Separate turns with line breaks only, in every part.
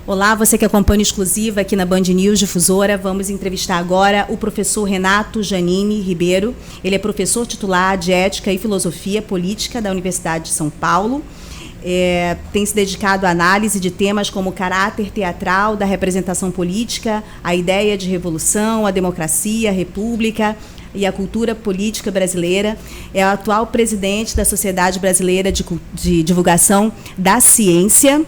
Olá, você que acompanha exclusiva aqui na Band News Difusora. Vamos entrevistar agora o professor Renato Janini Ribeiro. Ele é professor titular de Ética e Filosofia Política da Universidade de São Paulo. Tem se dedicado à análise de temas como o caráter teatral da representação política, a ideia de revolução, a democracia, a república e a cultura política brasileira. É o atual presidente da Sociedade Brasileira de Divulgação da Ciência,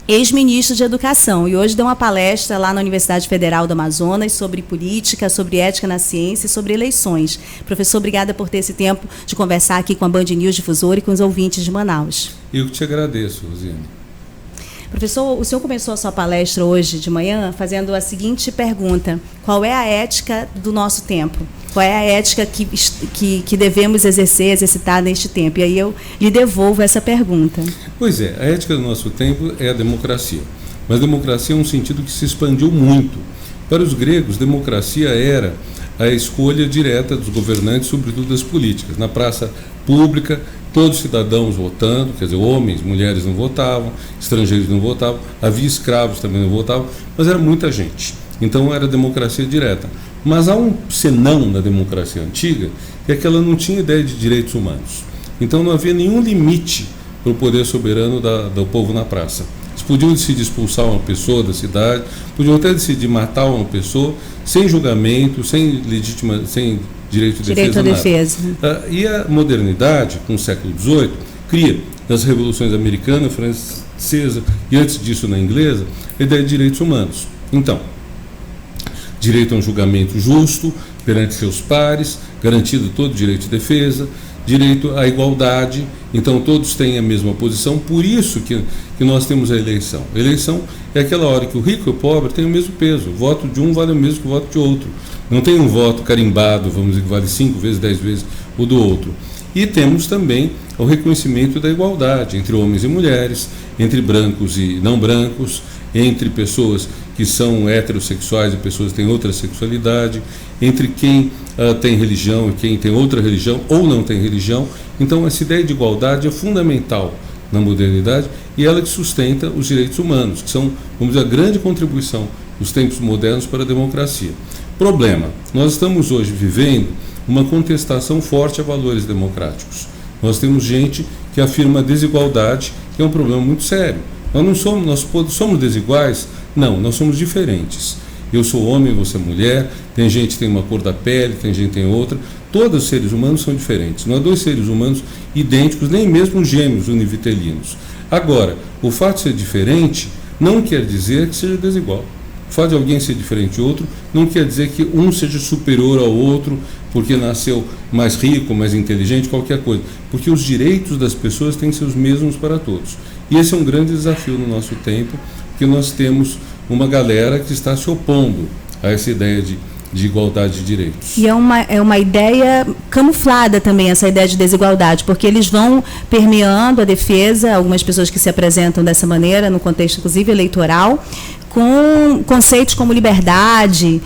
ex-ministro de Educação, e hoje deu uma palestra lá na Universidade Federal do Amazonas sobre política, sobre ética na ciência e sobre eleições. Professor, obrigada por ter esse tempo de conversar aqui com a Band News Difusora e com os ouvintes de Manaus.
Eu que te agradeço, Rosiane.
Professor, o senhor começou a sua palestra hoje de manhã fazendo a seguinte pergunta: qual é a ética do nosso tempo? Qual é a ética que devemos exercitar neste tempo? E aí eu lhe devolvo essa pergunta.
Pois é, a ética do nosso tempo é a democracia. Mas a democracia é um sentido que se expandiu muito. Para os gregos, democracia era a escolha direta dos governantes, sobretudo das políticas. Na praça pública, todos os cidadãos votando, quer dizer, homens, mulheres não votavam, estrangeiros não votavam, havia escravos também não votavam, mas era muita gente. Então era democracia direta. Mas há um senão na democracia antiga, que é que ela não tinha ideia de direitos humanos. Então não havia nenhum limite para o poder soberano do povo na praça. Eles podiam decidir expulsar uma pessoa da cidade, podiam até decidir matar uma pessoa, sem julgamento, sem direito de defesa. E a modernidade, com o século XVIII, cria, nas revoluções americana, francesa e antes disso na inglesa, a ideia de direitos humanos. Então, direito a um julgamento justo perante seus pares, garantido todo o direito de defesa, direito à igualdade, então todos têm a mesma posição, por isso que nós temos a eleição. A eleição é aquela hora que o rico e o pobre têm o mesmo peso, o voto de um vale o mesmo que o voto de outro. Não tem um voto carimbado, vamos dizer, que vale 5 vezes, 10 vezes o do outro. E temos também o reconhecimento da igualdade entre homens e mulheres, entre brancos e não brancos, entre pessoas que são heterossexuais e pessoas que têm outra sexualidade, entre quem tem religião e quem tem outra religião ou não tem religião. Então essa ideia de igualdade é fundamental na modernidade e ela que sustenta os direitos humanos, que são, vamos dizer, a grande contribuição dos tempos modernos para a democracia. Problema, nós estamos hoje vivendo uma contestação forte a valores democráticos. Nós temos gente que afirma a desigualdade, que é um problema muito sério. Nós somos desiguais? Não, nós somos diferentes. Eu sou homem, você é mulher, tem gente que tem uma cor da pele, tem gente que tem outra. Todos os seres humanos são diferentes. Não há dois seres humanos idênticos, nem mesmo gêmeos univitelinos. Agora, o fato de ser diferente não quer dizer que seja desigual. O fato de alguém ser diferente de outro não quer dizer que um seja superior ao outro porque nasceu mais rico, mais inteligente, qualquer coisa. Porque os direitos das pessoas têm que ser os mesmos para todos. E esse é um grande desafio no nosso tempo, que nós temos uma galera que está se opondo a essa ideia de igualdade de direitos.
E é uma ideia camuflada também, essa ideia de desigualdade, porque eles vão permeando a defesa, algumas pessoas que se apresentam dessa maneira, no contexto inclusive eleitoral, com conceitos como liberdade,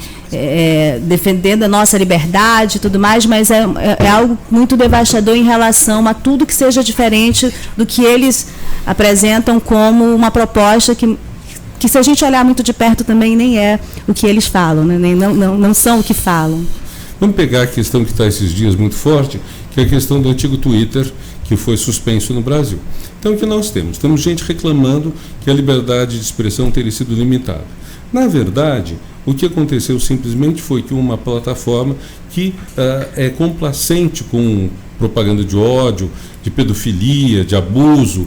defendendo a nossa liberdade e tudo mais, mas é algo muito devastador em relação a tudo que seja diferente do que eles apresentam como uma proposta que se a gente olhar muito de perto também nem é o que eles falam, né? Não são o que falam.
Vamos pegar a questão que está esses dias muito forte, que é a questão do antigo Twitter, que foi suspenso no Brasil. Então, o que nós temos? Temos gente reclamando que a liberdade de expressão teria sido limitada. Na verdade, o que aconteceu simplesmente foi que uma plataforma que é complacente com propaganda de ódio, de pedofilia, de abuso,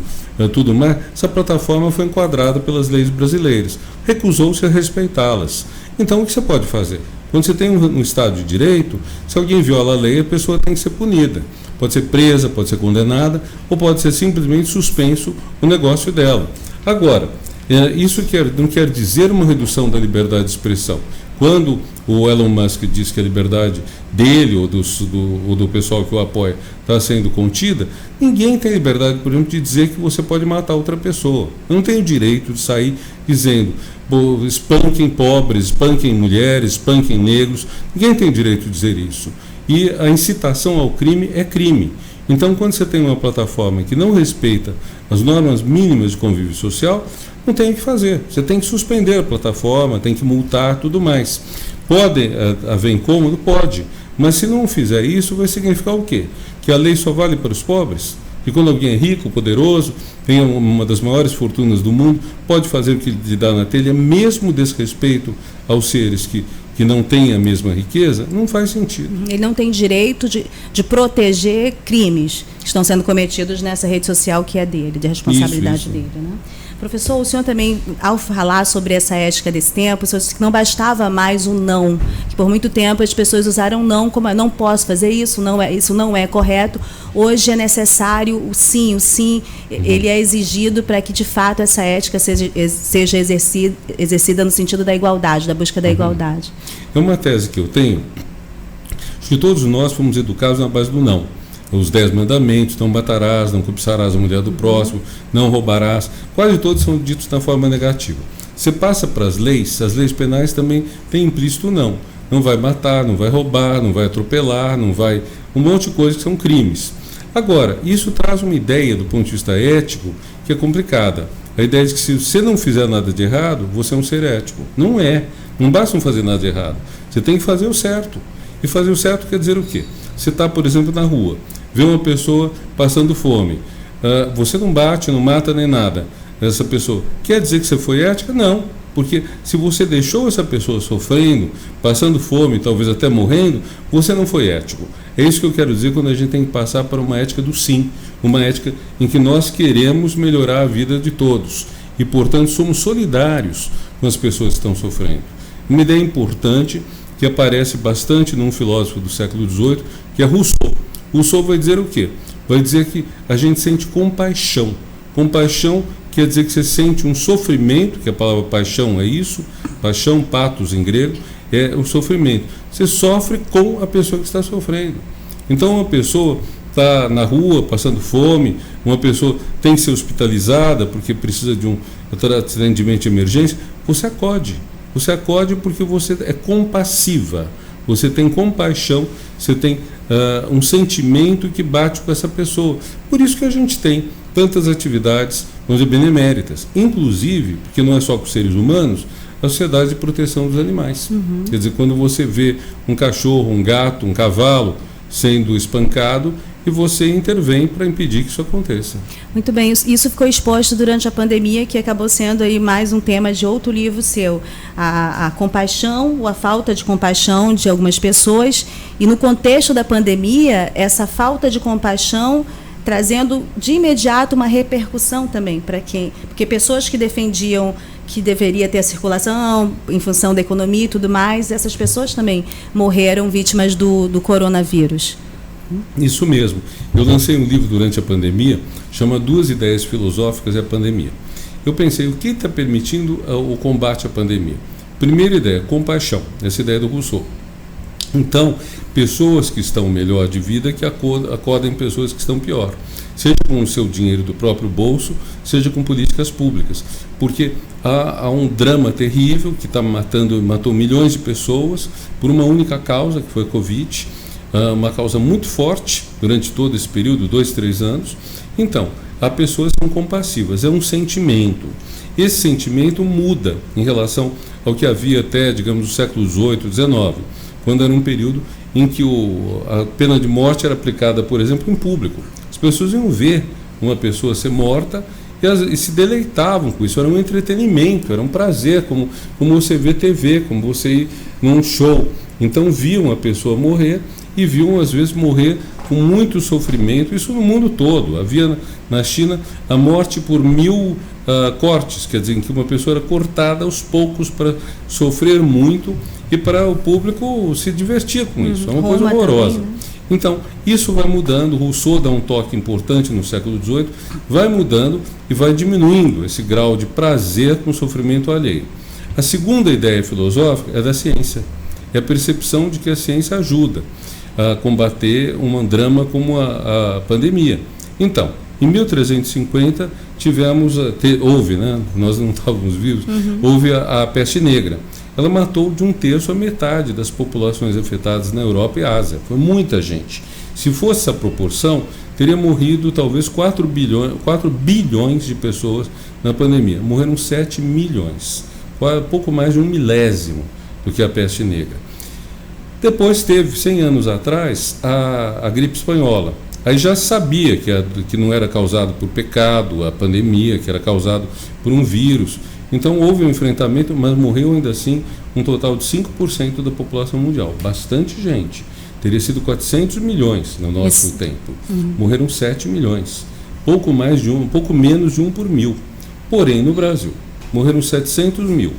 tudo mais, essa plataforma foi enquadrada pelas leis brasileiras, recusou-se a respeitá-las. Então, o que você pode fazer? Quando você tem um Estado de Direito, se alguém viola a lei, a pessoa tem que ser punida. Pode ser presa, pode ser condenada, ou pode ser simplesmente suspenso o negócio dela. Agora, isso não quer dizer uma redução da liberdade de expressão. Quando o Elon Musk diz que a liberdade dele ou do pessoal que o apoia está sendo contida, ninguém tem liberdade, por exemplo, de dizer que você pode matar outra pessoa. Eu não tenho o direito de sair dizendo espanquem pobres, espanquem mulheres, espanquem negros. Ninguém tem o direito de dizer isso. E a incitação ao crime é crime. Então, quando você tem uma plataforma que não respeita as normas mínimas de convívio social, não tem o que fazer. Você tem que suspender a plataforma, tem que multar, tudo mais. Pode haver incômodo? Pode. Mas se não fizer isso, vai significar o quê? Que a lei só vale para os pobres? E quando alguém é rico, poderoso, tem uma das maiores fortunas do mundo, pode fazer o que lhe dá na telha, mesmo desrespeito aos seres que não têm a mesma riqueza, não faz sentido.
Ele não tem direito de proteger crimes que estão sendo cometidos nessa rede social que é dele, de responsabilidade dele, né? Professor, o senhor também, ao falar sobre essa ética desse tempo, o senhor disse que não bastava mais o não, que por muito tempo as pessoas usaram não como não posso fazer isso não é correto. Hoje é necessário o sim, ele é exigido para que de fato essa ética seja exercida no sentido da igualdade, da busca da igualdade.
É uma tese que eu tenho, acho que todos nós fomos educados na base do não. Os 10 mandamentos, não matarás, não cobiçarás a mulher do próximo, não roubarás, quase todos são ditos na forma negativa. Você passa para as leis penais também têm implícito não. Não vai matar, não vai roubar, não vai atropelar, não vai... um monte de coisas que são crimes. Agora, isso traz uma ideia do ponto de vista ético que é complicada. A ideia de que se você não fizer nada de errado, você é um ser ético. Não é. Não basta não fazer nada de errado. Você tem que fazer o certo. E fazer o certo quer dizer o quê? Você está, por exemplo, na rua, vê uma pessoa passando fome. Você não bate, não mata nem nada. Essa pessoa, quer dizer que você foi ética? Não. Porque se você deixou essa pessoa sofrendo, passando fome, talvez até morrendo, você não foi ético. É isso que eu quero dizer quando a gente tem que passar para uma ética do sim. Uma ética em que nós queremos melhorar a vida de todos. E, portanto, somos solidários com as pessoas que estão sofrendo. Uma ideia importante que aparece bastante num filósofo do século XVIII, que é Rousseau. Rousseau vai dizer o quê? Vai dizer que a gente sente compaixão. Compaixão quer dizer que você sente um sofrimento, que a palavra paixão é isso, paixão, pathos em grego, é o sofrimento. Você sofre com a pessoa que está sofrendo. Então, uma pessoa está na rua passando fome, uma pessoa tem que ser hospitalizada porque precisa de um atendimento de emergência, você acode. Você acode porque você é compassiva, você tem compaixão, você tem um sentimento que bate com essa pessoa. Por isso que a gente tem tantas atividades, vamos dizer, beneméritas, inclusive, porque não é só com os seres humanos, a Sociedade de Proteção dos Animais. Quer dizer, quando você vê um cachorro, um gato, um cavalo sendo espancado, e você intervém para impedir que isso aconteça.
Muito bem, isso ficou exposto durante a pandemia, que acabou sendo aí mais um tema de outro livro seu, a compaixão, ou a falta de compaixão de algumas pessoas, e no contexto da pandemia, essa falta de compaixão trazendo de imediato uma repercussão também para quem, porque pessoas que defendiam que deveria ter a circulação em função da economia e tudo mais, essas pessoas também morreram vítimas do coronavírus.
Isso mesmo. Eu lancei um livro durante a pandemia, chama 2 Ideias Filosóficas e a Pandemia. Eu pensei, o que está permitindo o combate à pandemia? Primeira ideia, compaixão, essa ideia do Rousseau. Então, pessoas que estão melhor de vida que acodem pessoas que estão pior. Seja com o seu dinheiro do próprio bolso, seja com políticas públicas. Porque há um drama terrível que matou milhões de pessoas por uma única causa, que foi a Covid. Uma causa muito forte durante todo esse período, 2, 3 anos. Então, as pessoas são compassivas, é um sentimento. Esse sentimento muda em relação ao que havia até, digamos, no século XVIII, XIX, quando era um período em que a pena de morte era aplicada, por exemplo, em público. As pessoas iam ver uma pessoa ser morta e se deleitavam com isso, era um entretenimento, era um prazer, como você vê TV, como você ir num show. Então, viam a pessoa morrer e viam, às vezes, morrer com muito sofrimento, isso no mundo todo. Havia na China a morte por 1000 cortes, quer dizer, em que uma pessoa era cortada aos poucos para sofrer muito e para o público se divertir com isso. É uma coisa horrorosa. Também, né? Então, isso vai mudando. Rousseau dá um toque importante no século XVIII, vai mudando e vai diminuindo esse grau de prazer com o sofrimento alheio. A segunda ideia filosófica é da ciência. É a percepção de que a ciência ajuda a combater um drama como a pandemia. Então, em 1350 houve, né, nós não estávamos vivos, houve a peste negra. Ela matou de 1/3 a metade das populações afetadas na Europa e Ásia. Foi muita gente. Se fosse essa proporção, teria morrido talvez 4 bilhões de pessoas na pandemia. Morreram 7 milhões, pouco mais de 1 milésimo do que a peste negra. Depois teve, 100 anos atrás, a gripe espanhola. Aí já sabia que não era causado por pecado, a pandemia, que era causado por um vírus. Então houve um enfrentamento, mas morreu ainda assim um total de 5% da população mundial. Bastante gente. Teria sido 400 milhões no nosso tempo. Morreram 7 milhões. Pouco menos de 1 por 1.000. Porém, no Brasil, morreram 700 mil.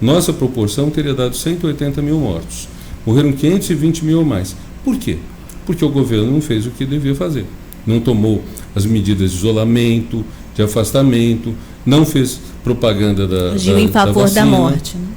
Nossa proporção teria dado 180 mil mortos. Morreram 520 mil ou mais. Por quê? Porque o governo não fez o que devia fazer. Não tomou as medidas de isolamento, de afastamento, não fez propaganda
agiu em favor da morte. Né?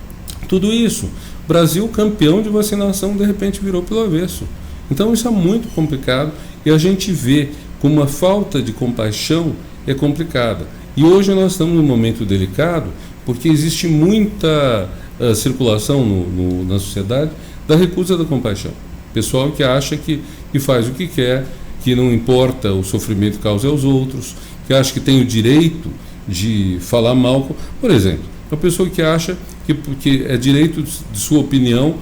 Tudo isso. Brasil, campeão de vacinação, de repente virou pelo avesso. Então isso é muito complicado e a gente vê como a falta de compaixão é complicada. E hoje nós estamos num momento delicado porque existe muita circulação na sociedade da recusa da compaixão. Pessoal que acha que faz o que quer, que não importa o sofrimento que causa aos outros, que acha que tem o direito de falar mal. Por exemplo, uma pessoa que acha que é direito de sua opinião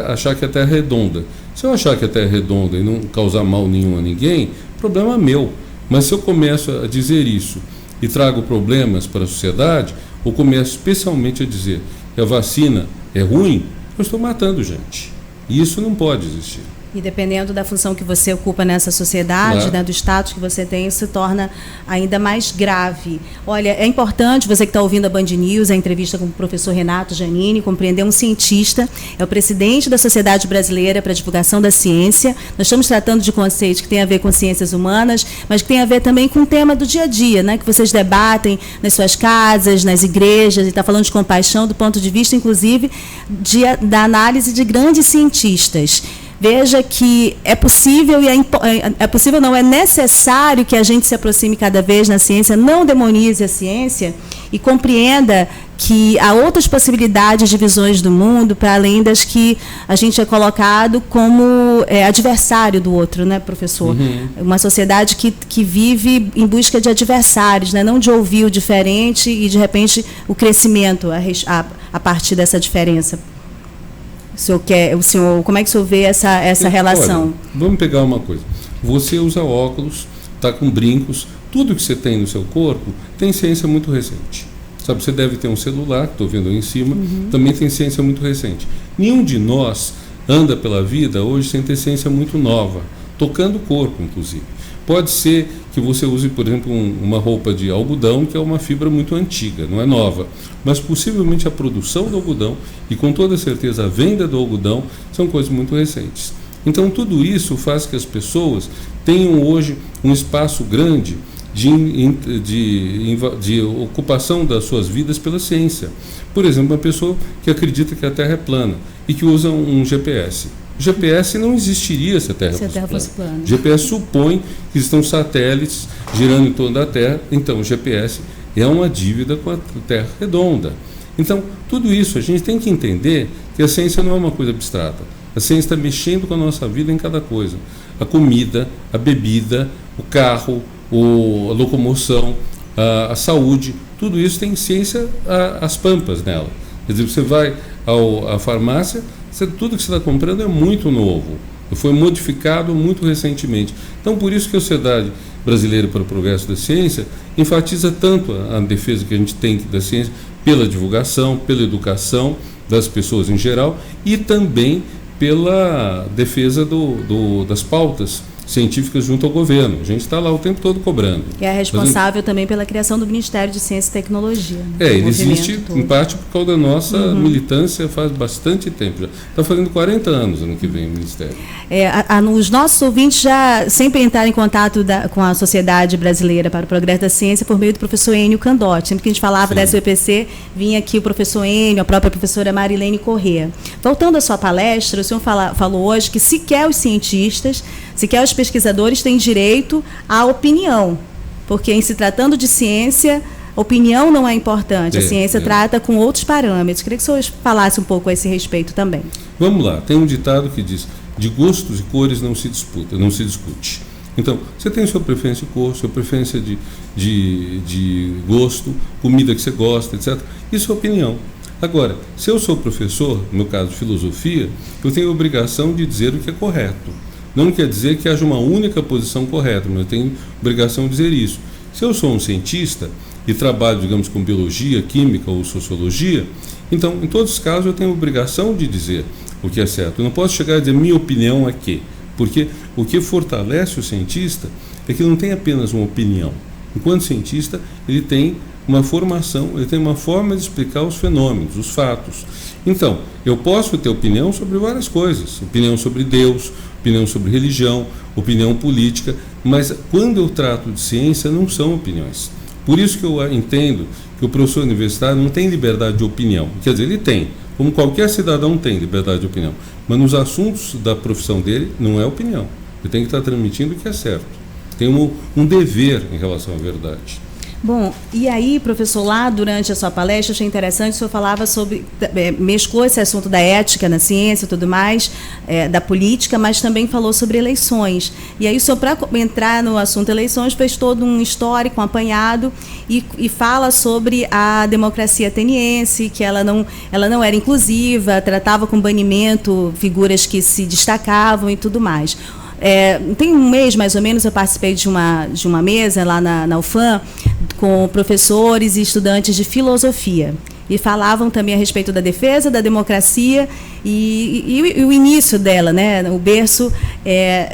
achar que a Terra é redonda. Se eu achar que a Terra é redonda e não causar mal nenhum a ninguém, problema é meu. Mas se eu começo a dizer isso e trago problemas para a sociedade, ou começo especialmente a dizer que a vacina é ruim, eu estou matando gente. E isso não pode existir.
E dependendo da função que você ocupa nessa sociedade,
Claro.
né, do status que você tem, se torna ainda mais grave. Olha, é importante, você que está ouvindo a Band News, a entrevista com o professor Renato Giannini, compreender um cientista, é o presidente da Sociedade Brasileira para a Divulgação da Ciência. Nós estamos tratando de conceitos que têm a ver com ciências humanas, mas que têm a ver também com o tema do dia a dia, né, que vocês debatem nas suas casas, nas igrejas, e está falando de compaixão do ponto de vista, inclusive, da análise de grandes cientistas. Veja que é possível e é possível, não, é necessário que a gente se aproxime cada vez na ciência, não demonize a ciência e compreenda que há outras possibilidades de visões do mundo para além das que a gente é colocado como adversário do outro, né, professor? Uma sociedade que vive em busca de adversários, né, não de ouvir o diferente e, de repente, o crescimento a partir dessa diferença. Como é que o senhor vê essa relação?
Olha, vamos pegar uma coisa. Você usa óculos, está com brincos, tudo que você tem no seu corpo tem ciência muito recente. Sabe, você deve ter um celular, que estou vendo aí em cima, também tem ciência muito recente. Nenhum de nós anda pela vida hoje sem ter ciência muito nova, tocando o corpo, inclusive. Pode ser que você use, por exemplo, uma roupa de algodão, que é uma fibra muito antiga, não é nova. Mas possivelmente a produção do algodão e com toda certeza a venda do algodão são coisas muito recentes. Então tudo isso faz que as pessoas tenham hoje um espaço grande de ocupação das suas vidas pela ciência. Por exemplo, uma pessoa que acredita que a Terra é plana e que usa um GPS. O GPS não existiria se a Terra fosse plana. O GPS supõe que estão satélites girando em torno da Terra, então o GPS é uma dívida com a Terra redonda. Então, tudo isso a gente tem que entender que a ciência não é uma coisa abstrata. A ciência está mexendo com a nossa vida em cada coisa. A comida, a bebida, o carro, a locomoção, a saúde, tudo isso tem ciência às pampas nela. Quer dizer, você vai à farmácia, tudo que você está comprando é muito novo, foi modificado muito recentemente. Então, por isso que a Sociedade Brasileira para o Progresso da Ciência enfatiza tanto a defesa que a gente tem da ciência pela divulgação, pela educação das pessoas em geral e também pela defesa das pautas científicas junto ao governo. A gente está lá o tempo todo cobrando.
E é responsável também pela criação do Ministério de Ciência e Tecnologia.
Ele existe em parte por causa da nossa militância faz bastante tempo já. Está fazendo 40 anos ano que vem o Ministério.
Os nossos ouvintes já sempre entraram em contato com a Sociedade Brasileira para o Progresso da Ciência por meio do professor Enio Candotti. Sempre que a gente falava da SBPC, vinha aqui o professor Enio, a própria professora Marilene Corrêa. Voltando à sua palestra, o senhor falou hoje que sequer os cientistas, sequer os pesquisadores têm direito à opinião, porque em se tratando de ciência, opinião não é importante, a ciência trata com outros parâmetros. Queria que o senhor falasse um pouco a esse respeito também.
Vamos lá, tem um ditado que diz, de gostos e cores não se disputa, não se discute. Então, você tem sua preferência de cor, sua preferência de gosto, comida que você gosta, etc. Isso é opinião. Agora, se eu sou professor, no meu caso de filosofia, eu tenho a obrigação de dizer o que é correto. Não quer dizer que haja uma única posição correta, mas eu tenho obrigação de dizer isso. Se eu sou um cientista e trabalho, digamos, com biologia, química ou sociologia, então, em todos os casos, eu tenho a obrigação de dizer o que é certo. Eu não posso chegar a dizer minha opinião aqui, porque o que fortalece o cientista é que ele não tem apenas uma opinião. Enquanto cientista, ele tem uma formação, ele tem uma forma de explicar os fenômenos, os fatos. Então, eu posso ter opinião sobre várias coisas, opinião sobre Deus, opinião sobre religião, opinião política, mas quando eu trato de ciência, não são opiniões. Por isso que eu entendo que o professor universitário não tem liberdade de opinião. Quer dizer, ele tem, como qualquer cidadão tem liberdade de opinião, mas nos assuntos da profissão dele não é opinião. Ele tem que estar transmitindo o que é certo. Tem um dever em relação à verdade.
Bom, e aí, professor, lá durante a sua palestra, achei interessante, o senhor falava sobre, mesclou esse assunto da ética na ciência e tudo mais, da política, mas também falou sobre eleições. E aí o senhor, para entrar no assunto eleições, fez todo um histórico, um apanhado, e fala sobre a democracia ateniense, que ela não era inclusiva, tratava com banimento figuras que se destacavam e tudo mais. Tem um mês, mais ou menos, eu participei de uma mesa lá na UFAM com professores e estudantes de filosofia. E falavam também a respeito da defesa da democracia e o início dela, né, o berço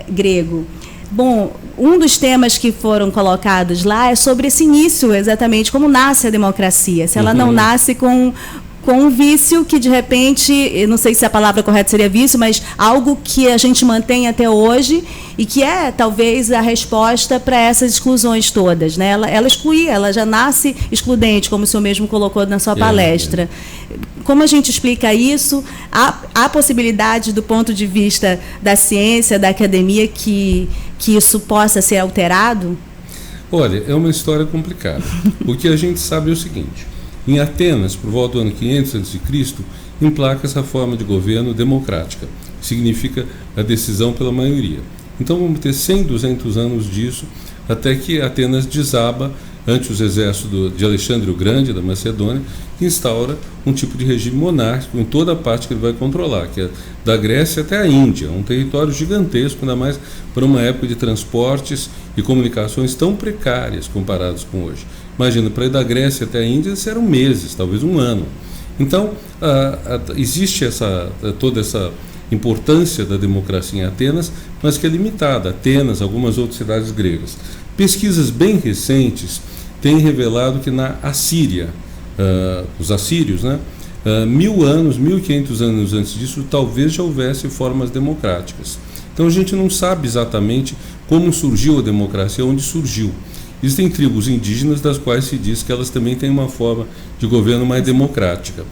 grego. Bom, um dos temas que foram colocados lá é sobre esse início, exatamente, como nasce a democracia. Se ela não nasce com um vício que, de repente, eu não sei se a palavra correta seria vício, mas algo que a gente mantém até hoje e que é, talvez, a resposta para essas exclusões todas, né? Ela exclui, ela já nasce excludente, como o senhor mesmo colocou na sua palestra. Como a gente explica isso? Há possibilidade, do ponto de vista da ciência, da academia, que isso possa ser alterado?
Olha, é uma história complicada. O que a gente sabe é o seguinte: em Atenas, por volta do ano 500 a.C., emplaca essa forma de governo democrática, que significa a decisão pela maioria. Então vamos ter 100, 200 anos disso, até que Atenas desaba ante os exércitos de Alexandre o Grande, da Macedônia, que instaura um tipo de regime monárquico em toda a parte que ele vai controlar, que é da Grécia até a Índia, um território gigantesco, ainda mais para uma época de transportes e comunicações tão precárias comparadas com hoje. Imagina, para ir da Grécia até a Índia, isso eram meses, talvez um ano. Então, existe toda essa importância da democracia em Atenas, mas que é limitada. Atenas, algumas outras cidades gregas. Pesquisas bem recentes têm revelado que na Assíria, os assírios, né, 1000 anos, 1500 anos antes disso, talvez já houvesse formas democráticas. Então, a gente não sabe exatamente como surgiu a democracia, onde surgiu. Existem tribos indígenas das quais se diz que elas também têm uma forma de governo mais democrática.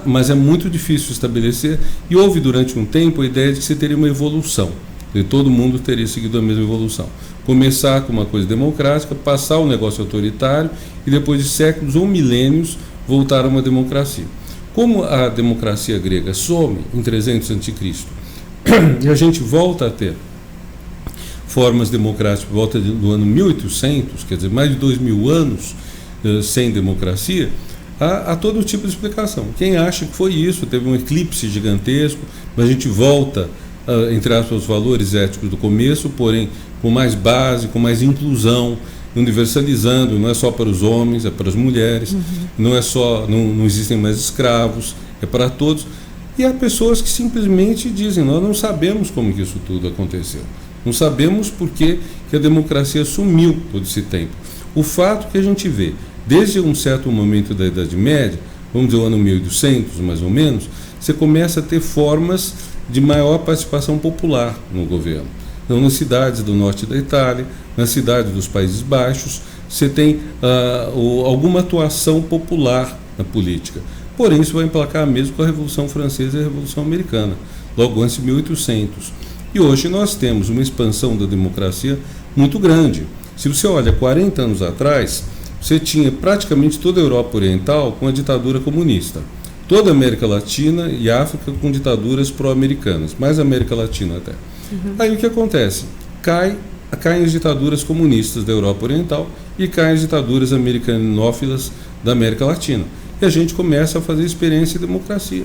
Mas é muito difícil estabelecer, e houve durante um tempo a ideia de que se teria uma evolução, e todo mundo teria seguido a mesma evolução. Começar com uma coisa democrática, passar o negócio autoritário e depois de séculos ou milênios voltar a uma democracia. Como a democracia grega some em 300 a.C. e a gente volta a ter formas democráticas por volta do ano 1800, quer dizer, mais de 2000 anos sem democracia, há todo tipo de explicação. Quem acha que foi isso, teve um eclipse gigantesco, mas a gente volta, entre aspas, os valores éticos do começo, porém com mais base, com mais inclusão, universalizando, não é só para os homens, é para as mulheres, não existem mais escravos, é para todos. E há pessoas que simplesmente dizem, nós não sabemos como que isso tudo aconteceu. Não sabemos por que a democracia sumiu todo esse tempo. O fato que a gente vê, desde um certo momento da Idade Média, vamos dizer o ano 1800 mais ou menos, você começa a ter formas de maior participação popular no governo. Então, nas cidades do norte da Itália, nas cidades dos Países Baixos, você tem alguma atuação popular na política. Porém, isso vai emplacar mesmo com a Revolução Francesa e a Revolução Americana, logo antes de 1800. E hoje nós temos uma expansão da democracia muito grande. Se você olha 40 anos atrás, você tinha praticamente toda a Europa Oriental com a ditadura comunista. Toda a América Latina e África com ditaduras pró-americanas, mais a América Latina até. Aí o que acontece? Cai caem as ditaduras comunistas da Europa Oriental e caem as ditaduras americanófilas da América Latina. E a gente começa a fazer experiência de democracia.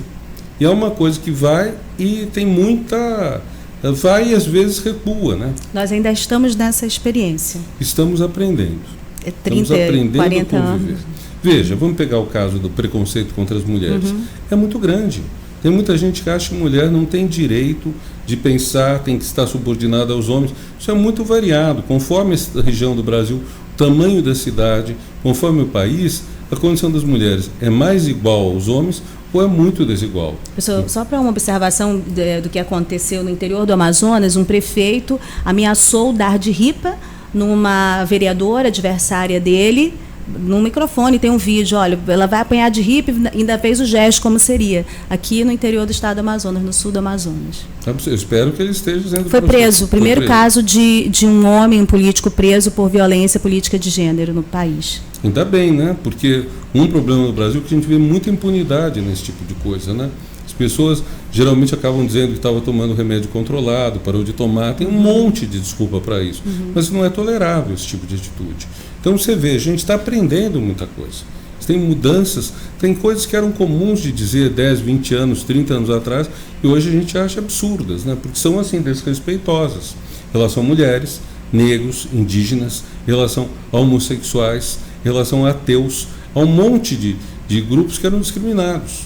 E é uma coisa que vai e tem muita... vai e às vezes recua, né?
Nós ainda estamos nessa experiência.
Estamos aprendendo.
30, 40 anos.
Veja, vamos pegar o caso do preconceito contra as mulheres. É muito grande. Tem muita gente que acha que mulher não tem direito de pensar, tem que estar subordinada aos homens. Isso é muito variado. Conforme a região do Brasil, o tamanho da cidade, conforme o país, a condição das mulheres é mais igual aos homens ou é muito desigual.
Professor, só para uma observação do que aconteceu no interior do Amazonas, um prefeito ameaçou dar de ripa numa vereadora adversária dele, no microfone tem um vídeo, olha, ela vai apanhar de ripa e ainda fez o gesto como seria, aqui no interior do estado do Amazonas, no sul do Amazonas.
Eu espero que ele esteja sendo...
Foi preso, o primeiro caso de um homem, um político preso por violência política de gênero no país.
Ainda bem, né? Porque um problema no Brasil é que a gente vê muita impunidade nesse tipo de coisa, né? As pessoas geralmente acabam dizendo que estava tomando remédio controlado, parou de tomar, tem um monte de desculpa para isso, mas não é tolerável esse tipo de atitude. Então você vê, a gente está aprendendo muita coisa. Tem mudanças, tem coisas que eram comuns de dizer 10, 20 anos, 30 anos atrás, e hoje a gente acha absurdas, né? Porque são assim, desrespeitosas. Em relação a mulheres, negros, indígenas, em relação a homossexuais, em relação a ateus, a um monte de grupos que eram discriminados.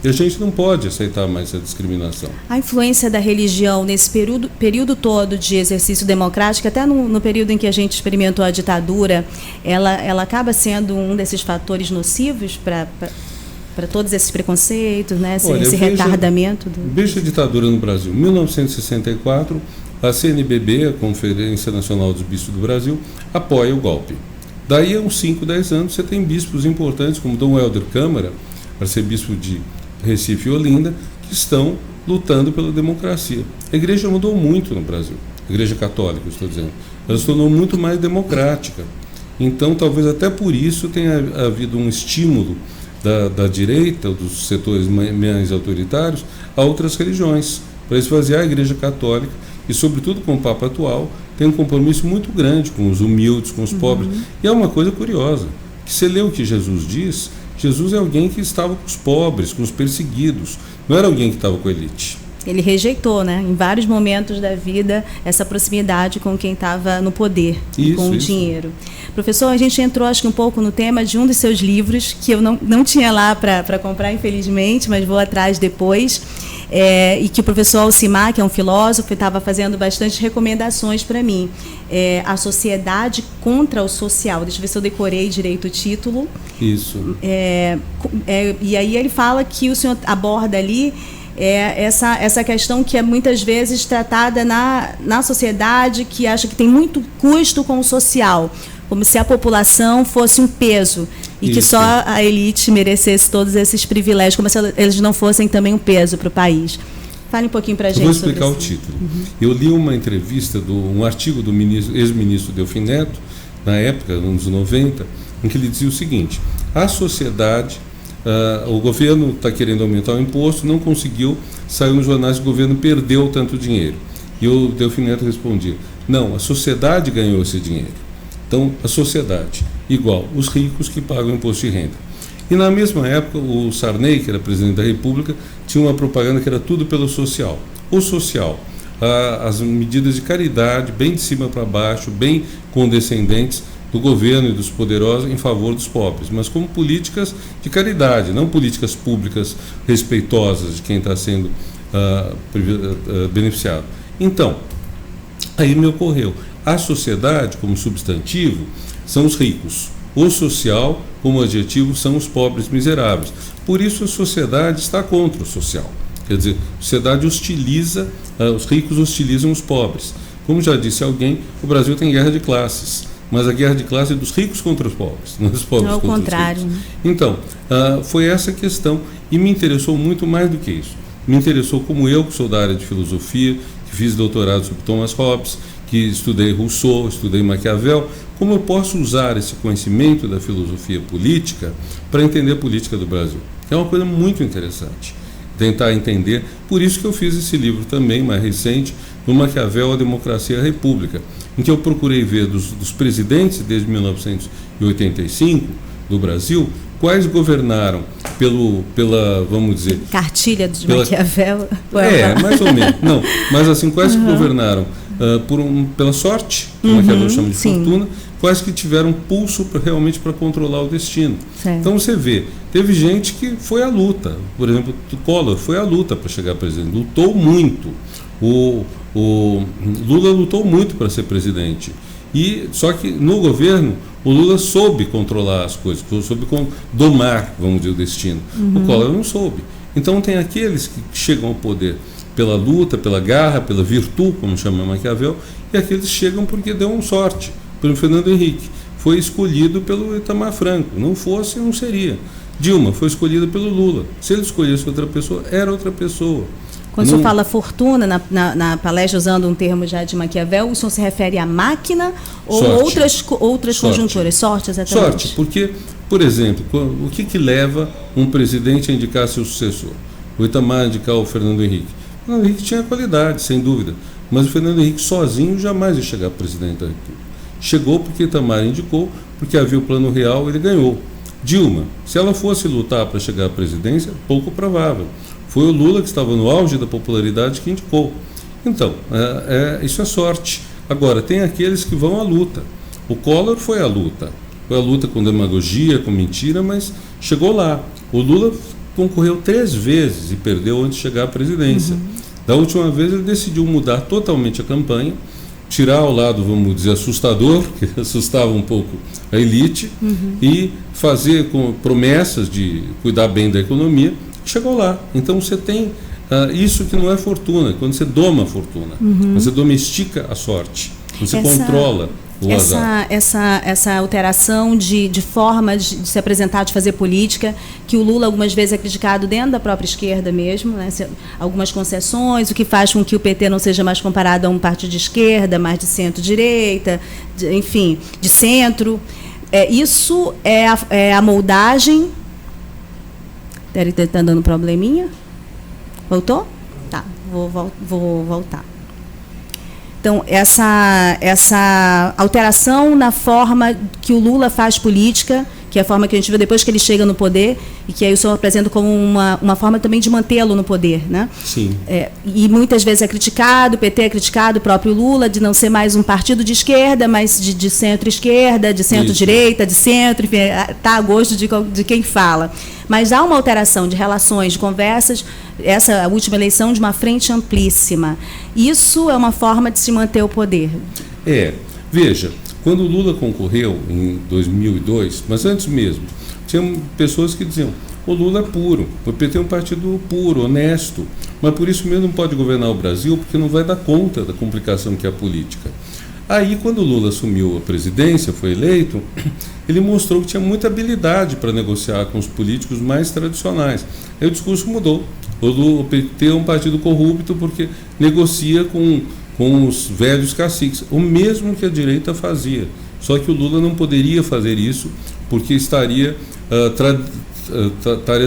E a gente não pode aceitar mais essa discriminação.
A influência da religião nesse período todo de exercício democrático, até no período em que a gente experimentou a ditadura, ela acaba sendo um desses fatores nocivos para todos esses preconceitos, né? Esse retardamento?
Veja a ditadura no Brasil. Em 1964, a CNBB, a Conferência Nacional dos Bispos do Brasil, apoia o golpe. Daí a uns 5, 10 anos, você tem bispos importantes, como Dom Helder Câmara, arcebispo de Recife e Olinda, que estão lutando pela democracia. A igreja mudou muito no Brasil, a igreja católica, estou dizendo. Ela se tornou muito mais democrática. Então, talvez até por isso tenha havido um estímulo da direita, dos setores mais autoritários, a outras religiões, para esvaziar a igreja católica e, sobretudo com o Papa atual, tem um compromisso muito grande com os humildes, com os pobres. E é uma coisa curiosa, que você lê o que Jesus diz, Jesus é alguém que estava com os pobres, com os perseguidos, não era alguém que estava com a elite.
Ele rejeitou, né, em vários momentos da vida, essa proximidade com quem estava no poder, com o dinheiro. Professor, a gente entrou, acho que um pouco no tema de um dos seus livros, que eu não tinha lá para comprar, infelizmente, mas vou atrás depois, e que o professor Alcimar, que é um filósofo, estava fazendo bastante recomendações para mim. A Sociedade contra o Social. Deixa eu ver se eu decorei direito o título.
Isso.
E aí ele fala que o senhor aborda ali essa questão que é muitas vezes tratada na sociedade, que acha que tem muito custo com o social, como se a população fosse um peso e que só a elite merecesse todos esses privilégios, como se eles não fossem também um peso para o país. Fale um pouquinho para a gente.
Vou explicar o título. Eu li uma entrevista, um artigo do ex-ministro Delfim Neto, na época, nos anos 90, em que ele dizia o seguinte: a sociedade... o governo está querendo aumentar o imposto, não conseguiu, saiu nos jornais que o governo perdeu tanto dinheiro. E o Delfim Neto respondia: não, a sociedade ganhou esse dinheiro. Então, a sociedade, igual os ricos que pagam imposto de renda. E na mesma época, o Sarney, que era presidente da República, tinha uma propaganda que era tudo pelo social. O social, as medidas de caridade, bem de cima para baixo, bem condescendentes, do governo e dos poderosos em favor dos pobres, mas como políticas de caridade, não políticas públicas respeitosas de quem está sendo beneficiado. Então, aí me ocorreu, a sociedade como substantivo são os ricos, o social como adjetivo são os pobres miseráveis. Por isso a sociedade está contra o social. Quer dizer, a sociedade hostiliza, os ricos hostilizam os pobres. Como já disse alguém, o Brasil tem guerra de classes. Mas a guerra de classe é dos ricos contra os pobres, não dos pobres contra os ricos. Então, foi essa questão e me interessou muito mais do que isso. Me interessou como eu, que sou da área de filosofia, que fiz doutorado sobre Thomas Hobbes, que estudei Rousseau, estudei Maquiavel, como eu posso usar esse conhecimento da filosofia política para entender a política do Brasil. É uma coisa muito interessante, tentar entender. Por isso que eu fiz esse livro também, mais recente, do Maquiavel, A Democracia e a República, em que eu procurei ver dos presidentes desde 1985 do Brasil, quais governaram pela, vamos dizer...
Cartilha de Maquiavel?
Mais ou menos. Não, mas assim, quais que governaram pela sorte, que Maquiavel chama de fortuna, quais que tiveram pulso realmente para controlar o destino.
Certo.
Então você vê, teve gente que foi à luta. Por exemplo, o Collor foi à luta para chegar a presidente, lutou muito. O Lula lutou muito para ser presidente. Só que no governo, o Lula soube controlar as coisas, soube domar, vamos dizer, o destino. O Collor não soube. Então tem aqueles que chegam ao poder pela luta, pela garra, pela virtude, como chama Maquiavel, e aqueles chegam porque deu sorte. Por exemplo, Fernando Henrique foi escolhido pelo Itamar Franco. Não fosse, não seria. Dilma foi escolhida pelo Lula. Se ele escolhesse outra pessoa, era outra pessoa.
Quando o senhor fala fortuna, na palestra, usando um termo já de Maquiavel, o senhor se refere à máquina ou outras conjunturas? Sorte, exatamente.
Sorte, porque, por exemplo, o que leva um presidente a indicar seu sucessor? O Itamar indicar o Fernando Henrique. O Fernando Henrique tinha qualidade, sem dúvida, mas o Fernando Henrique sozinho jamais ia chegar a presidente da República. Chegou porque Itamar indicou, porque havia o plano real, ele ganhou. Dilma, se ela fosse lutar para chegar à presidência, pouco provável. Foi o Lula, que estava no auge da popularidade, que indicou. Então, isso é sorte. Agora, tem aqueles que vão à luta. O Collor foi à luta. Foi à luta com demagogia, com mentira, mas chegou lá. O Lula concorreu 3 vezes e perdeu antes de chegar à presidência. Da última vez, ele decidiu mudar totalmente a campanha, tirar o lado, vamos dizer, assustador, que assustava um pouco a elite, e fazer com promessas de cuidar bem da economia. Chegou lá. Então você tem isso que não é fortuna, quando você doma a fortuna, você domestica a sorte, você controla o azar.
Essa alteração de forma de se apresentar, de fazer política, que o Lula algumas vezes é criticado dentro da própria esquerda mesmo, né? Algumas concessões, o que faz com que o PT não seja mais comparado a um partido de esquerda, mais de centro-direita, enfim, de centro. Isso é a moldagem. Está dando probleminha? Voltou? Tá, vou voltar. Então, essa alteração na forma que o Lula faz política, que é a forma que a gente vê depois que ele chega no poder, e que aí o senhor apresenta como uma forma também de mantê-lo no poder, né?
Sim.
E muitas vezes é criticado, o PT é criticado, o próprio Lula, de não ser mais um partido de esquerda, mas de centro-esquerda, de centro-direita, de centro, enfim, está a gosto de quem fala. Mas há uma alteração de relações, de conversas, essa última eleição de uma frente amplíssima. Isso é uma forma de se manter o poder.
Veja, quando o Lula concorreu em 2002, mas antes mesmo, tinha pessoas que diziam: o Lula é puro, o PT é um partido puro, honesto, mas por isso mesmo não pode governar o Brasil, porque não vai dar conta da complicação que é a política. Aí, quando o Lula assumiu a presidência, foi eleito, ele mostrou que tinha muita habilidade para negociar com os políticos mais tradicionais. Aí o discurso mudou. O PT é um partido corrupto porque negocia com os velhos caciques, o mesmo que a direita fazia. Só que o Lula não poderia fazer isso porque estaria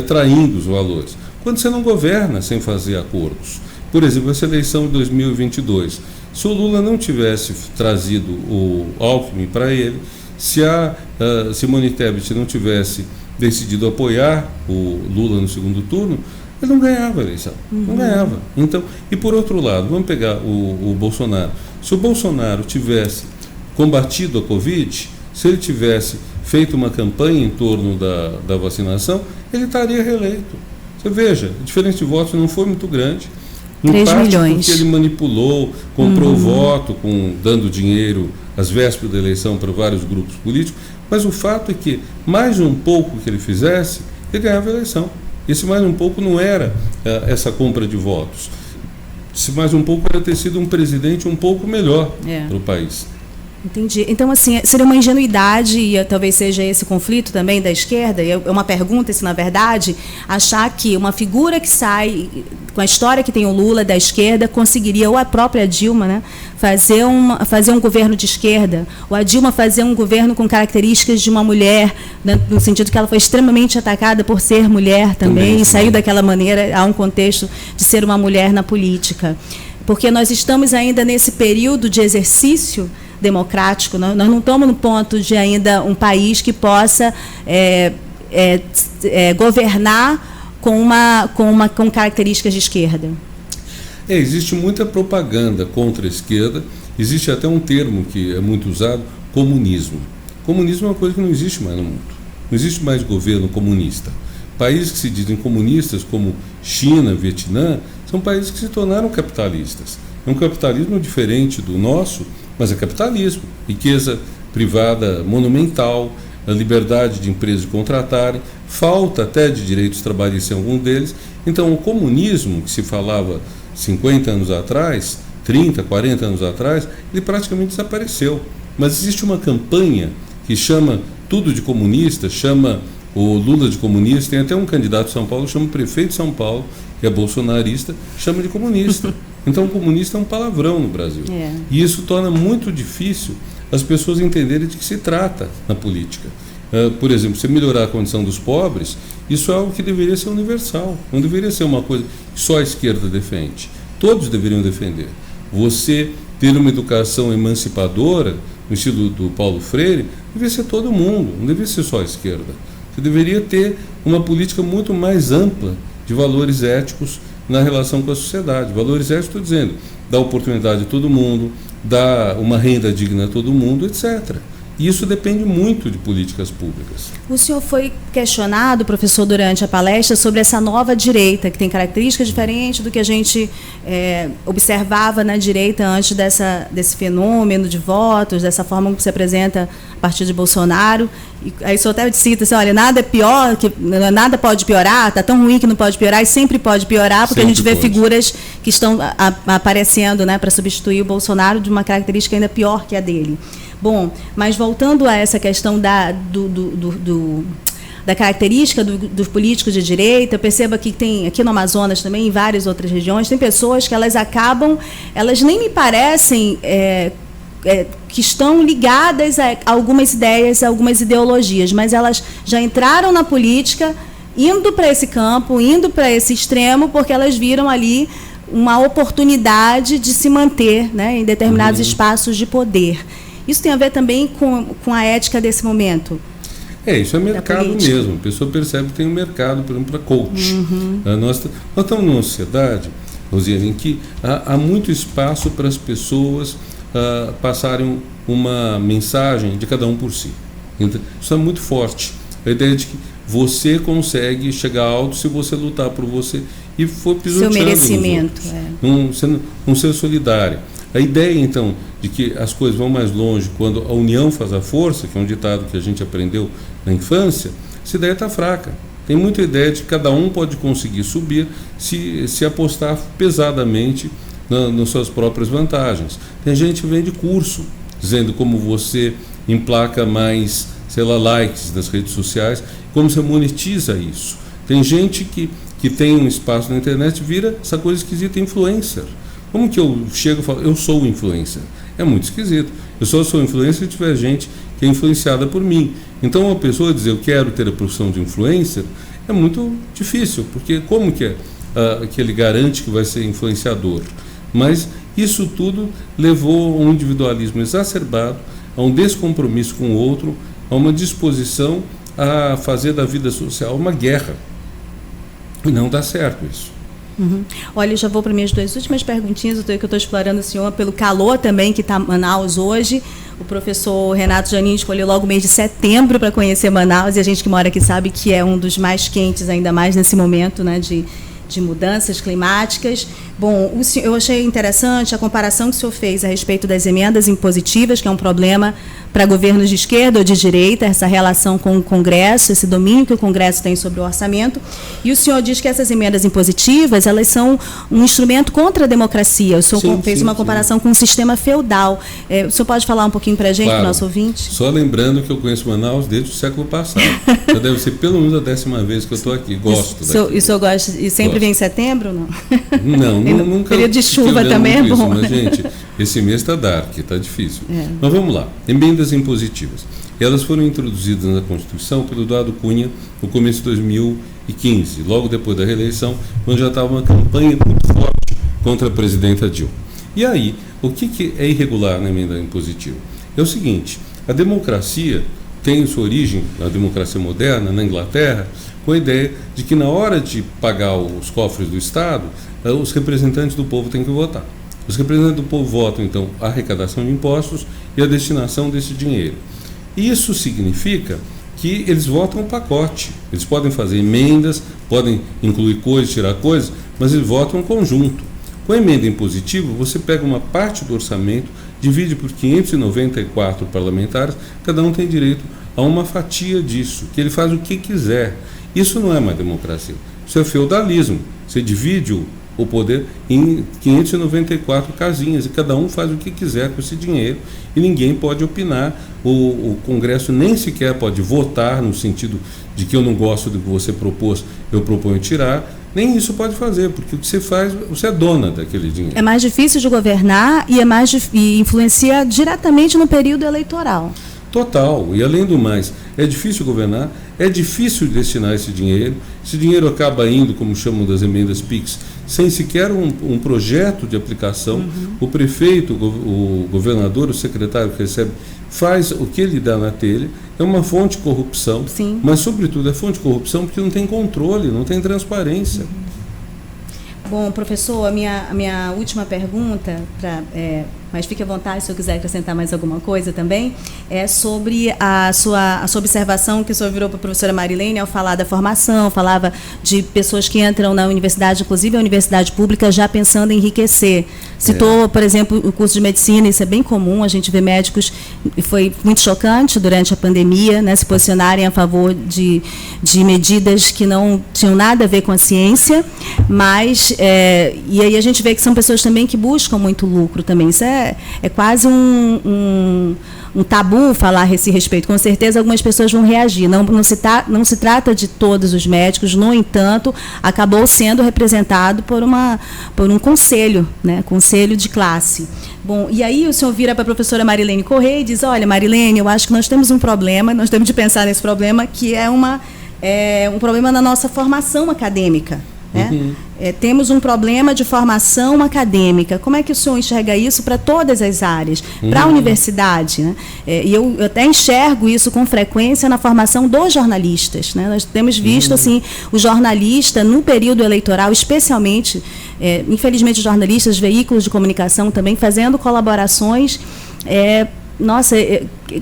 traindo os valores. Quando você não governa sem fazer acordos. Por exemplo, essa eleição de 2022, se o Lula não tivesse trazido o Alckmin para ele, se a Simone Tebet não tivesse decidido apoiar o Lula no segundo turno, ele não ganhava a eleição, não ganhava. Então, e por outro lado, vamos pegar o Bolsonaro. Se o Bolsonaro tivesse combatido a Covid, se ele tivesse feito uma campanha em torno da vacinação, ele estaria reeleito. Você veja, a diferença de votos não foi muito grande.
3 milhões.
Porque ele manipulou, comprou voto, dando dinheiro às vésperas da eleição para vários grupos políticos, mas o fato é que, mais um pouco que ele fizesse, ele ganhava a eleição. Esse mais um pouco não era essa compra de votos. Esse mais um pouco era ter sido um presidente um pouco melhor para o país.
Entendi. Então, assim, seria uma ingenuidade, e talvez seja esse conflito também da esquerda, e é uma pergunta, se na verdade, achar que uma figura que sai, com a história que tem o Lula da esquerda, conseguiria, ou a própria Dilma, né, fazer um governo de esquerda, ou a Dilma fazer um governo com características de uma mulher, né, no sentido que ela foi extremamente atacada por ser mulher também, e saiu daquela maneira a um contexto de ser uma mulher na política. Porque nós estamos ainda nesse período de exercício democrático. Nós não estamos no ponto de ainda um país que possa governar com características de esquerda.
Existe muita propaganda contra a esquerda, existe até um termo que é muito usado, comunismo. Comunismo é uma coisa que não existe mais no mundo. Não existe mais governo comunista. Países que se dizem comunistas, como China, Vietnã, são países que se tornaram capitalistas. É um capitalismo diferente do nosso, mas é capitalismo. Riqueza privada monumental, a liberdade de empresas de contratarem, falta até de direitos trabalhistas em algum deles. Então, o comunismo, que se falava 50 anos atrás, 30, 40 anos atrás, ele praticamente desapareceu. Mas existe uma campanha que chama tudo de comunista, chama o Lula de comunista, tem até um candidato de São Paulo, chama o prefeito de São Paulo, que é bolsonarista, chama de comunista. Então, comunista é um palavrão no Brasil. E isso torna muito difícil as pessoas entenderem de que se trata na política. Por exemplo, se melhorar a condição dos pobres, isso é algo que deveria ser universal, não deveria ser uma coisa que só a esquerda defende. Todos deveriam defender. Você ter uma educação emancipadora, no estilo do Paulo Freire, deveria ser todo mundo, não deveria ser só a esquerda. Você deveria ter uma política muito mais ampla de valores éticos na relação com a sociedade. Valores éticos, estou dizendo, dar oportunidade a todo mundo, dar uma renda digna a todo mundo, etc. E isso depende muito de políticas públicas.
O senhor foi questionado, professor, durante a palestra, sobre essa nova direita, que tem características diferentes do que a gente observava na direita antes desse fenômeno de votos, dessa forma como se apresenta a partir de Bolsonaro. E aí o senhor até cita assim, olha, nada é pior, nada pode piorar, está tão ruim que não pode piorar, e sempre pode piorar, porque sempre a gente vê figuras que estão aparecendo, né, para substituir o Bolsonaro de uma característica ainda pior que a dele. Bom, mas voltando a essa questão da característica dos políticos de direita, perceba que tem aqui no Amazonas também, em várias outras regiões, tem pessoas que elas nem me parecem que estão ligadas a algumas ideias, a algumas ideologias, mas elas já entraram na política indo para esse campo, indo para esse extremo, porque elas viram ali uma oportunidade de se manter, né, em determinados espaços de poder. Isso tem a ver também com a ética desse momento?
Isso é mercado mesmo. A pessoa percebe que tem um mercado, por exemplo, para coach. Nós estamos numa sociedade, Rosiane, em que há muito espaço para as pessoas passarem uma mensagem de cada um por si. Então, isso é muito forte. A ideia de que você consegue chegar alto se você lutar por você e for pisoteando
seu merecimento.
Não ser solidário. A ideia, então, de que as coisas vão mais longe quando a união faz a força, que é um ditado que a gente aprendeu na infância, essa ideia está fraca. Tem muita ideia de que cada um pode conseguir subir se apostar pesadamente nas suas próprias vantagens. Tem gente que vende curso, dizendo como você emplaca mais, likes nas redes sociais, como você monetiza isso. Tem gente que tem um espaço na internet e vira essa coisa esquisita, influencer. Como que eu chego e falo, eu sou influencer? É muito esquisito. Eu só sou influencer se tiver gente que é influenciada por mim. Então, uma pessoa dizer, eu quero ter a profissão de influencer, é muito difícil, porque como que ele garante que vai ser influenciador? Mas isso tudo levou a um individualismo exacerbado, a um descompromisso com o outro, a uma disposição a fazer da vida social uma guerra. E não dá certo isso.
Olha, eu já vou para minhas duas últimas perguntinhas, que eu estou explorando o senhor pelo calor também que está em Manaus hoje. O professor Renato Janini escolheu logo o mês de setembro para conhecer Manaus, e a gente que mora aqui sabe que é um dos mais quentes, ainda mais nesse momento, né, de mudanças climáticas. Bom, eu achei interessante a comparação que o senhor fez a respeito das emendas impositivas, que é um problema para governos de esquerda ou de direita, essa relação com o Congresso, esse domínio que o Congresso tem sobre o orçamento. E o senhor diz que essas emendas impositivas, elas são um instrumento contra a democracia. O senhor fez uma comparação com o sistema feudal. O senhor pode falar um pouquinho para a gente, para o nosso ouvinte?
Só lembrando que eu conheço Manaus desde o século passado. Já deve ser pelo menos a 10ª vez que eu estou aqui. Gosto daqui.
E o senhor gosta? E sempre vem em setembro?
Não, nunca.
Período de chuva também é bom.
Mas, gente, esse mês está dark, está difícil. Mas vamos lá. Emendas impositivas. Elas foram introduzidas na Constituição pelo Eduardo Cunha no começo de 2015, logo depois da reeleição, onde já estava uma campanha muito forte contra a presidenta Dilma. E aí, o que é irregular na emenda impositiva? É o seguinte, a democracia tem sua origem, a democracia moderna, na Inglaterra, com a ideia de que na hora de pagar os cofres do Estado, os representantes do povo têm que votar. Os representantes do povo votam, então, a arrecadação de impostos e a destinação desse dinheiro. Isso significa que eles votam um pacote. Eles podem fazer emendas, podem incluir coisas, tirar coisas, mas eles votam um conjunto. Com a emenda impositiva, você pega uma parte do orçamento, divide por 594 parlamentares, cada um tem direito a uma fatia disso, que ele faz o que quiser. Isso não é mais democracia, isso é feudalismo. Você divide o poder em 594 casinhas e cada um faz o que quiser com esse dinheiro e ninguém pode opinar. O Congresso nem sequer pode votar no sentido de que eu não gosto do que você propôs, eu proponho tirar. Nem isso pode fazer, porque o que você faz, você é dona daquele dinheiro.
É mais difícil de governar e influencia diretamente no período eleitoral.
Total, e além do mais, é difícil governar, é difícil destinar esse dinheiro acaba indo, como chamam das emendas PIX, sem sequer um projeto de aplicação. O prefeito, o governador, o secretário que recebe, faz o que ele dá na telha, é uma fonte de corrupção,
Sim.
Mas sobretudo é fonte de corrupção porque não tem controle, não tem transparência.
Bom, professor, a minha última pergunta, mas fique à vontade se eu quiser acrescentar mais alguma coisa também, é sobre a sua observação que o senhor virou para a professora Marilene ao falar da formação, falava de pessoas que entram na universidade, inclusive a universidade pública, já pensando em enriquecer. Citou, por exemplo, o curso de medicina, isso é bem comum, a gente vê médicos, e foi muito chocante durante a pandemia, né, se posicionarem a favor de medidas que não tinham nada a ver com a ciência, mas, e aí a gente vê que são pessoas também que buscam muito lucro também, isso é quase um tabu falar a esse respeito. Com certeza algumas pessoas vão reagir. Não se trata de todos os médicos, no entanto, acabou sendo representado por um conselho, né, conselho de classe. Bom, e aí o senhor vira para a professora Marilene Correia e diz, olha, Marilene, eu acho que nós temos um problema, nós temos de pensar nesse problema, que é um problema na nossa formação acadêmica. Né? Temos um problema de formação acadêmica. Como é que o senhor enxerga isso para todas as áreas? Para a universidade, né? E eu até enxergo isso com frequência na formação dos jornalistas. Né? Nós temos visto assim, o jornalista, no período eleitoral, especialmente, infelizmente, os jornalistas, veículos de comunicação também, fazendo colaborações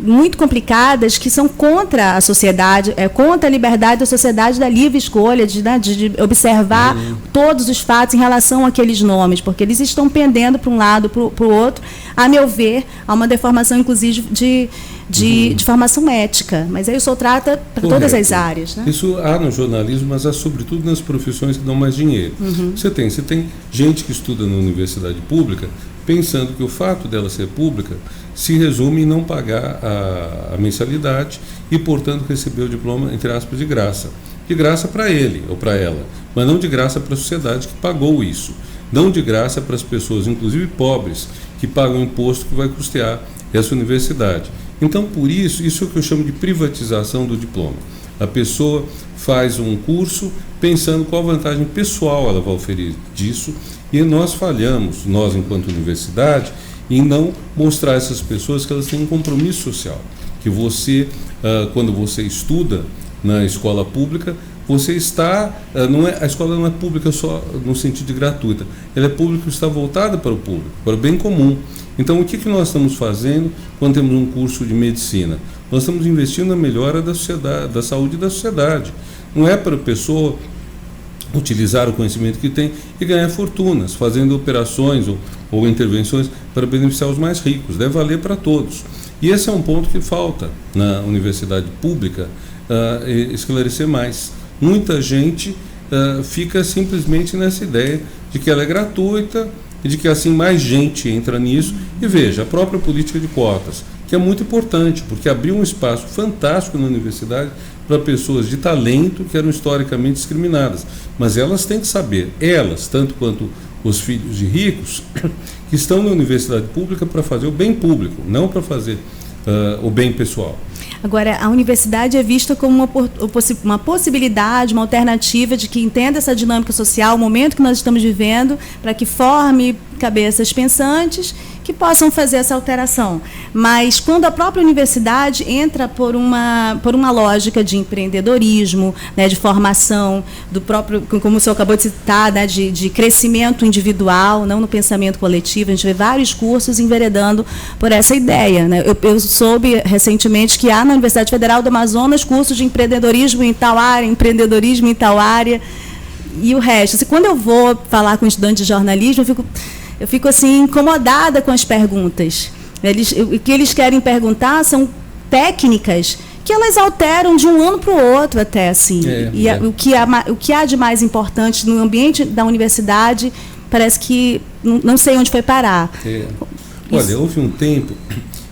muito complicadas, que são contra a sociedade, contra a liberdade da sociedade da livre escolha, de observar todos os fatos em relação àqueles nomes, porque eles estão pendendo para um lado, para o outro. A meu ver, há uma deformação, inclusive, de formação ética. Mas aí o senhor trata para todas as áreas. Né?
Isso há no jornalismo, mas há sobretudo nas profissões que dão mais dinheiro. Você tem gente que estuda na universidade pública pensando que o fato dela ser pública se resume em não pagar a mensalidade e, portanto, receber o diploma, entre aspas, de graça. De graça para ele ou para ela, mas não de graça para a sociedade que pagou isso. Não de graça para as pessoas, inclusive pobres, que pagam imposto que vai custear essa universidade. Então, por isso é o que eu chamo de privatização do diploma. A pessoa faz um curso pensando qual vantagem pessoal ela vai oferecer disso, e nós falhamos, nós enquanto universidade, em não mostrar a essas pessoas que elas têm um compromisso social, que você, quando você estuda na escola pública, você está, a escola não é pública só no sentido de gratuita, ela é pública e está voltada para o público, para o bem comum. Então, o que nós estamos fazendo quando temos um curso de medicina? Nós estamos investindo na melhora da sociedade, da saúde da sociedade. Não é para a pessoa utilizar o conhecimento que tem e ganhar fortunas, fazendo operações ou intervenções para beneficiar os mais ricos. Deve valer para todos. E esse é um ponto que falta na universidade pública, esclarecer mais. Muita gente fica simplesmente nessa ideia de que ela é gratuita e de que assim mais gente entra nisso. E veja, a própria política de cotas, que é muito importante, porque abriu um espaço fantástico na universidade para pessoas de talento que eram historicamente discriminadas. Mas elas têm que saber, elas, tanto quanto os filhos de ricos, que estão na universidade pública para fazer o bem público, não para fazer o bem pessoal.
Agora, a universidade é vista como uma possibilidade, uma alternativa de que entenda essa dinâmica social, o momento que nós estamos vivendo, para que forme cabeças pensantes que possam fazer essa alteração. Mas quando a própria universidade entra por uma lógica de empreendedorismo, né, de formação, do próprio, como o senhor acabou de citar, né, de crescimento individual, não no pensamento coletivo, a gente vê vários cursos enveredando por essa ideia. Né? Eu soube recentemente que há na Universidade Federal do Amazonas cursos de empreendedorismo em tal área, e o resto. Assim, quando eu vou falar com estudantes de jornalismo, eu fico assim, incomodada com as perguntas. O que eles querem perguntar são técnicas que elas alteram de um ano para o outro até, assim. O que há de mais importante no ambiente da universidade, parece que não sei onde foi parar.
Olha, houve um tempo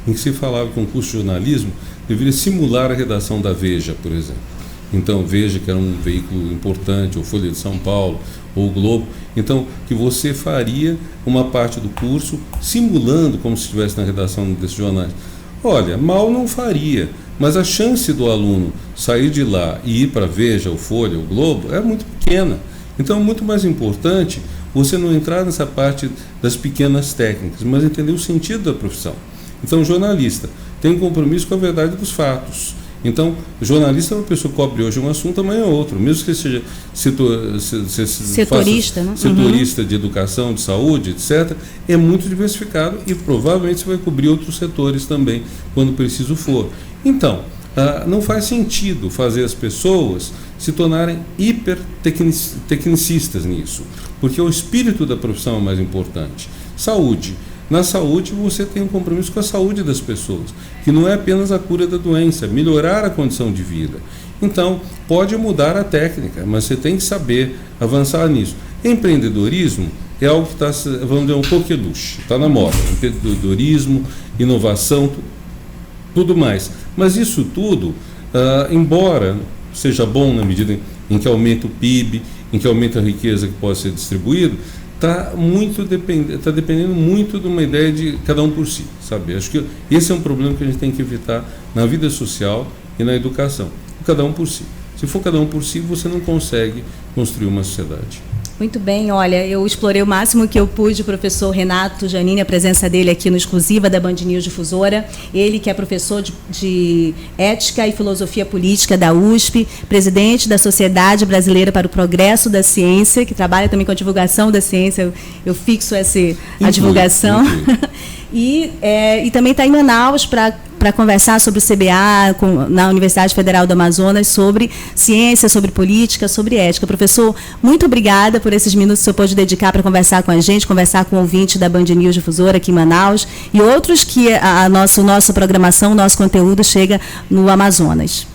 em que se falava que um curso de jornalismo deveria simular a redação da Veja, por exemplo. Então, Veja, que era um veículo importante, ou Folha de São Paulo, ou o Globo. Então, que você faria uma parte do curso simulando como se estivesse na redação desses jornais. Olha, mal não faria, mas a chance do aluno sair de lá e ir para a Veja, ou Folha, ou Globo, é muito pequena. Então, é muito mais importante você não entrar nessa parte das pequenas técnicas, mas entender o sentido da profissão. Então, o jornalista tem um compromisso com a verdade dos fatos. Então, o jornalista é uma pessoa que cobre hoje um assunto, amanhã é outro. Mesmo que ele seja
setorista, né?
Setorista de educação, de saúde, etc., é muito diversificado e provavelmente você vai cobrir outros setores também, quando preciso for. Então, não faz sentido fazer as pessoas se tornarem hipertecnicistas nisso, porque o espírito da profissão é o mais importante. Saúde. Na saúde, você tem um compromisso com a saúde das pessoas, que não é apenas a cura da doença, é melhorar a condição de vida. Então, pode mudar a técnica, mas você tem que saber avançar nisso. Empreendedorismo é algo que está, vamos dizer, um coqueluche, está na moda. Empreendedorismo, inovação, tudo mais. Mas isso tudo, embora seja bom na medida em que aumenta o PIB, em que aumenta a riqueza que pode ser distribuída, está dependendo muito de uma ideia de cada um por si, sabe? Acho que esse é um problema que a gente tem que evitar na vida social e na educação. Cada um por si. Se for cada um por si, você não consegue construir uma sociedade.
Muito bem, olha, eu explorei o máximo que eu pude o professor Renato Giannini, a presença dele aqui no Exclusiva da Band News Difusora. Ele que é professor de Ética e Filosofia Política da USP, presidente da Sociedade Brasileira para o Progresso da Ciência, que trabalha também com a divulgação da ciência, eu fixo a divulgação. E também está em Manaus para conversar sobre o CBA, na Universidade Federal do Amazonas, sobre ciência, sobre política, sobre ética. Professor, muito obrigada por esses minutos que o senhor pôde dedicar para conversar com a gente, conversar com o ouvinte da Band News Difusora aqui em Manaus e outros que a nossa programação, o nosso conteúdo chega no Amazonas.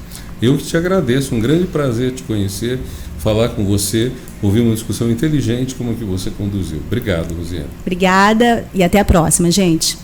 Eu que te agradeço, um grande prazer te conhecer, falar com você, ouvir uma discussão inteligente como a que você conduziu. Obrigado, Rosiane.
Obrigada e até a próxima, gente.